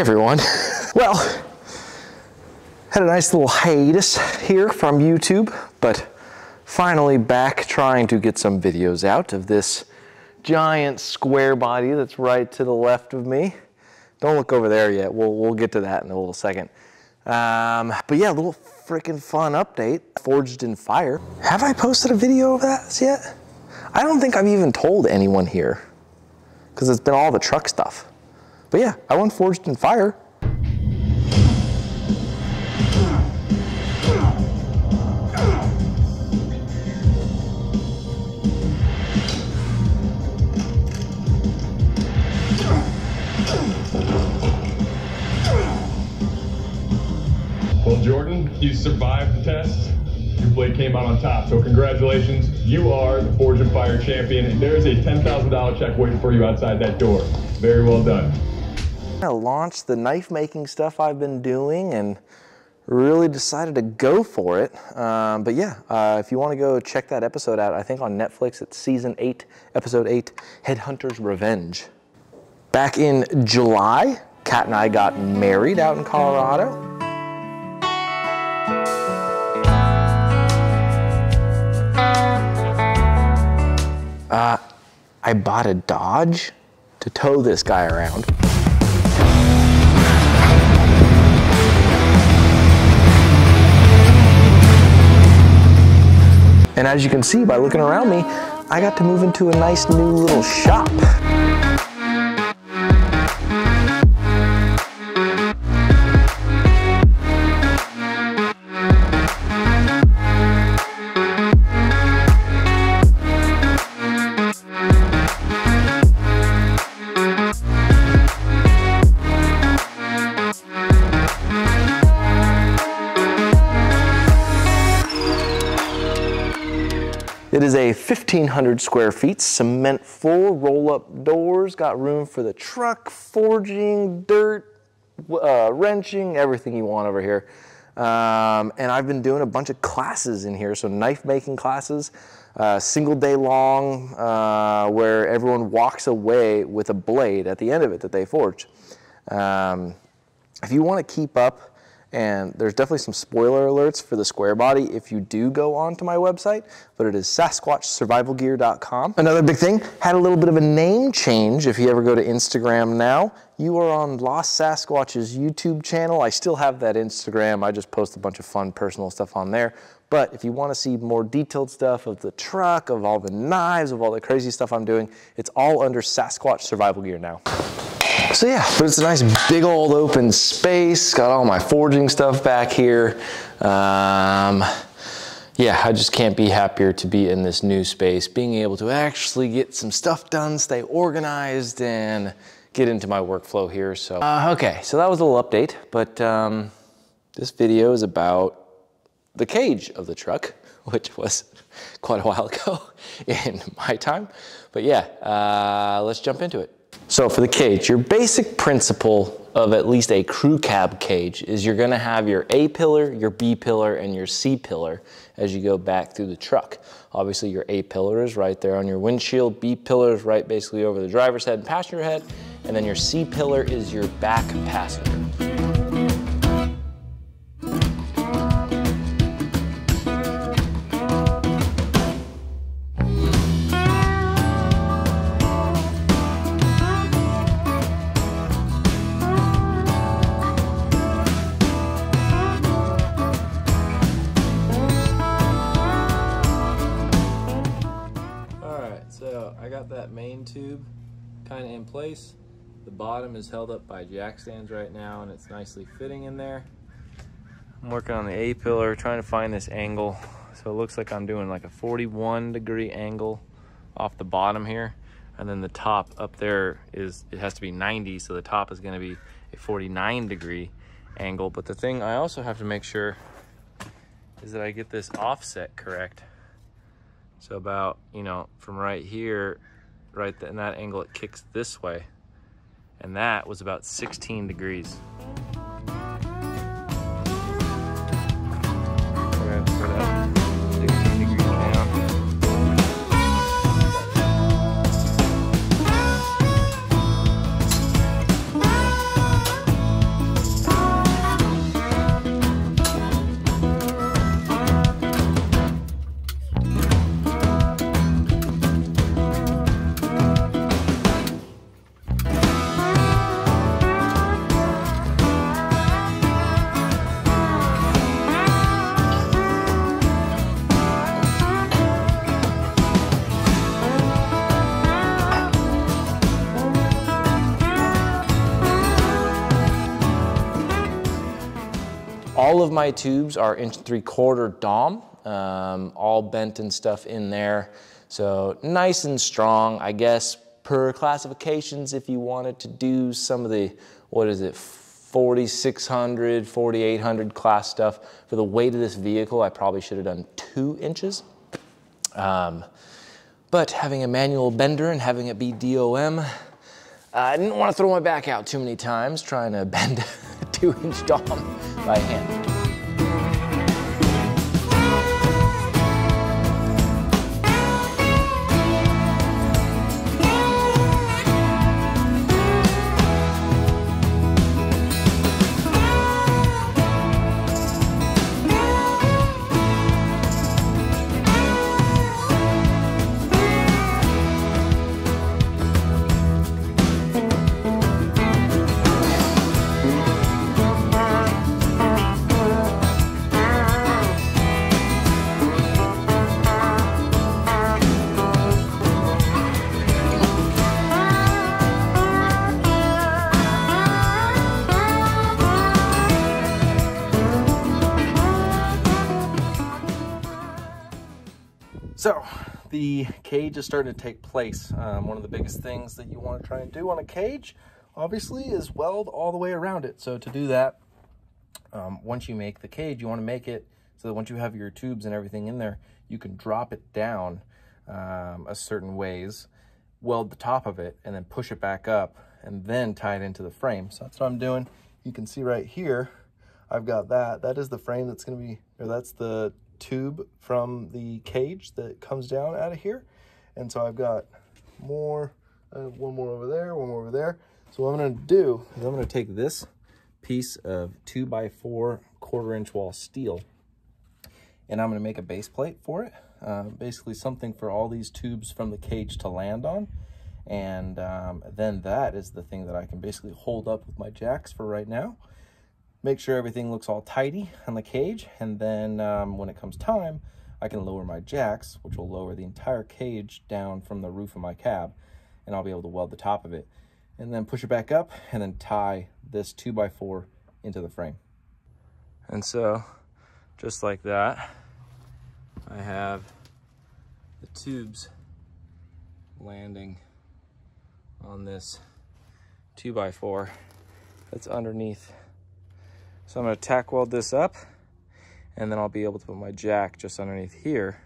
everyone. Well, had a nice little hiatus here from YouTube, but finally back trying to get some videos out of this giant square body that's right to the left of me. Don't look over there yet. We'll get to that in a little second. But yeah, a little freaking fun update. Forged in Fire. Have I posted a video of that yet? I don't think I've even told anyone here because it's been all the truck stuff. But yeah, I went Forged in Fire. Well, Jordan, you survived the test. Your blade came out on top, so congratulations. You are the Forged in Fire champion, and there is a $10,000 check waiting for you outside that door. Very well done. I launched the knife making stuff I've been doing and really decided to go for it. But yeah, if you want to go check that episode out, I think on Netflix, it's season 8, episode 8, Headhunter's Revenge. Back in July, Kat and I got married out in Colorado. I bought a Dodge to tow this guy around. And as you can see by looking around me, I got to move into a nice new little shop. It is a 1,500 square feet, cement full, roll-up doors, got room for the truck, forging, dirt, wrenching, everything you want over here. And I've been doing a bunch of classes in here, so knife making classes, single day long, where everyone walks away with a blade at the end of it that they forged. If you want to keep up, and there's definitely some spoiler alerts for the Squarebody if you do go onto my website, but it is SasquatchSurvivalGear.com. Another big thing, had a little bit of a name change. If you ever go to Instagram now, you are on Lost Sasquatch's YouTube channel. I still have that Instagram. I just post a bunch of fun personal stuff on there. But if you want to see more detailed stuff of the truck, of all the knives, of all the crazy stuff I'm doing, it's all under Sasquatch Survival Gear now. So yeah, but it's a nice big old open space. Got all my forging stuff back here. Yeah, I just can't be happier to be in this new space, being able to actually get some stuff done, stay organized, and get into my workflow here. So, okay, so that was a little update, but this video is about the cage of the truck, which was quite a while ago in my time. But yeah, let's jump into it. So for the cage, your basic principle of at least a crew cab cage is you're gonna have your A pillar, your B pillar, and your C pillar as you go back through the truck. Obviously your A pillar is right there on your windshield, B pillar is right basically over the driver's head and passenger head, and then your C pillar is your back passenger. That main tube kind of in place. The bottom is held up by jack stands right now and it's nicely fitting in there. I'm working on the A pillar, trying to find this angle. So it looks like I'm doing like a 41-degree angle off the bottom here. And then the top up there is, it has to be 90, so the top is gonna be a 49-degree angle. But the thing I also have to make sure is that I get this offset correct. So about, you know, from right here, right in that angle, it kicks this way. And that was about 16 degrees. We're gonna put that 16 degrees down. All of my tubes are 1.75" Dom, all bent and stuff in there. So nice and strong, I guess, per classifications. If you wanted to do some of the, what is it, 4,600, 4,800 class stuff, for the weight of this vehicle, I probably should have done 2 inches. But having a manual bender and having it be DOM, I didn't want to throw my back out too many times trying to bend a 2-inch Dom by hand. So the cage is starting to take place. One of the biggest things that you want to try and do on a cage, obviously, is weld all the way around it. So to do that, once you make the cage, you want to make it so that once you have your tubes and everything in there, you can drop it down a certain ways, weld the top of it, and then push it back up, and then tie it into the frame. So that's what I'm doing. You can see right here, I've got that. That is the frame that's going to be, or that's the tube from the cage that comes down out of here. And so I've got more, one more over there, one more over there. So what I'm going to do is I'm going to take this piece of 2x4 1/4-inch wall steel, and I'm going to make a base plate for it, basically something for all these tubes from the cage to land on. And then that is the thing that I can basically hold up with my jacks for right now. Make sure everything looks all tidy on the cage, and then when it comes time, I can lower my jacks, which will lower the entire cage down from the roof of my cab, and I'll be able to weld the top of it, and then push it back up, and then tie this 2x4 into the frame. And so, just like that, I have the tubes landing on this 2x4 that's underneath. So I'm going to tack weld this up, and then I'll be able to put my jack just underneath here.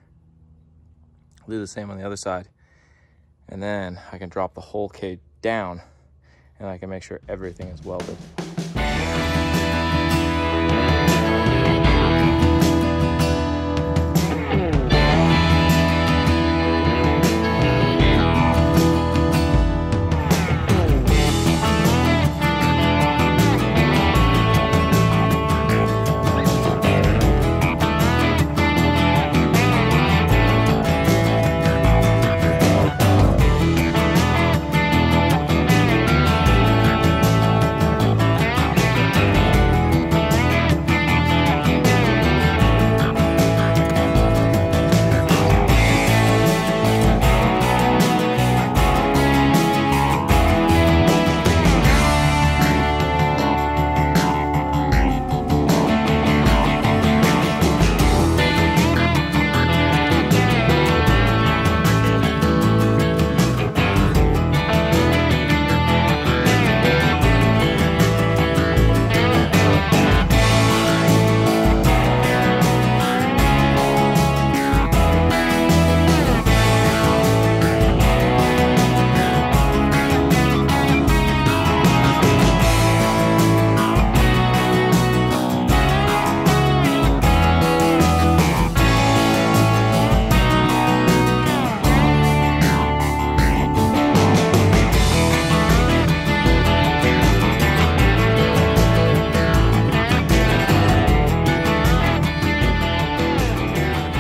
I'll do the same on the other side. And then I can drop the whole cage down, and I can make sure everything is welded.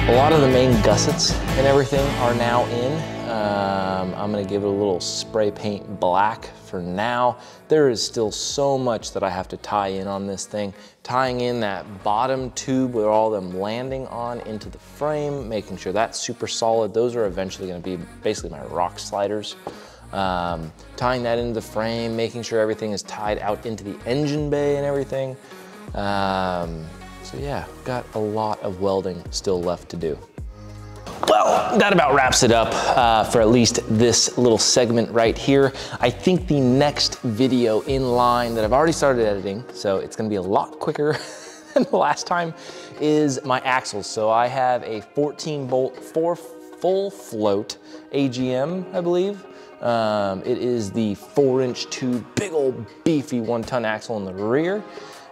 A lot of the main gussets and everything are now in. I'm gonna give it a little spray paint black for now. There is still so much that I have to tie in on this thing. Tying in that bottom tube with all them landing on into the frame, making sure that's super solid. Those are eventually gonna be basically my rock sliders. Tying that into the frame, making sure everything is tied out into the engine bay and everything. So yeah, got a lot of welding still left to do. Well, that about wraps it up for at least this little segment right here. I think the next video in line that I've already started editing, so it's gonna be a lot quicker than the last time, is my axles. So I have a 14 bolt, 4 full float AGM, I believe. It is the 4-inch tube, big old beefy 1-ton axle in the rear.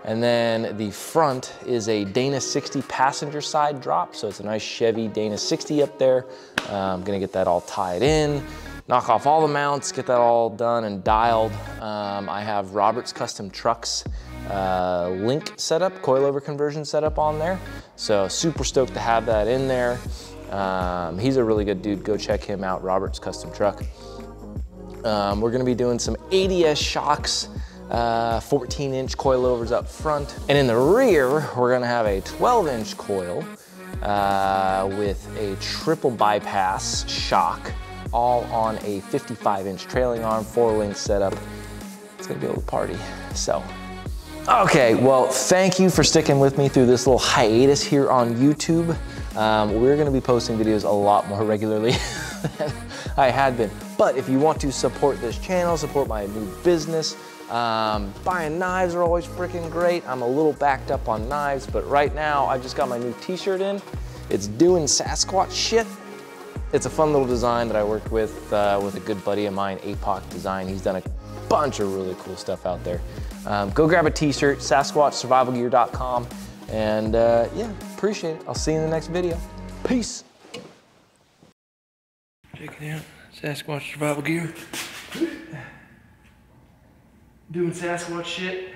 And then the front is a Dana 60 passenger side drop. So it's a nice Chevy Dana 60 up there. I'm gonna get that all tied in, knock off all the mounts, get that all done and dialed. I have Robert's Custom Trucks link setup, coilover conversion setup on there. So super stoked to have that in there. He's a really good dude. Go check him out, Robert's Custom Truck. We're gonna be doing some ADS shocks, 14-inch coilovers up front. And in the rear, we're gonna have a 12-inch coil with a triple bypass shock, all on a 55-inch trailing arm, 4-link setup. It's gonna be a little party, so. Okay, well, thank you for sticking with me through this little hiatus here on YouTube. We're gonna be posting videos a lot more regularly than I had been. But if you want to support this channel, support my new business, buying knives are always freaking great. I'm a little backed up on knives, but right now I just got my new t-shirt in. It's doing Sasquatch shit. It's a fun little design that I worked with a good buddy of mine, APOC Design. He's done a bunch of really cool stuff out there. Go grab a t-shirt, SasquatchSurvivalGear.com, and yeah, appreciate it. I'll see you in the next video. Peace. Check it out, Sasquatch Survival Gear. Doing Sasquatch shit.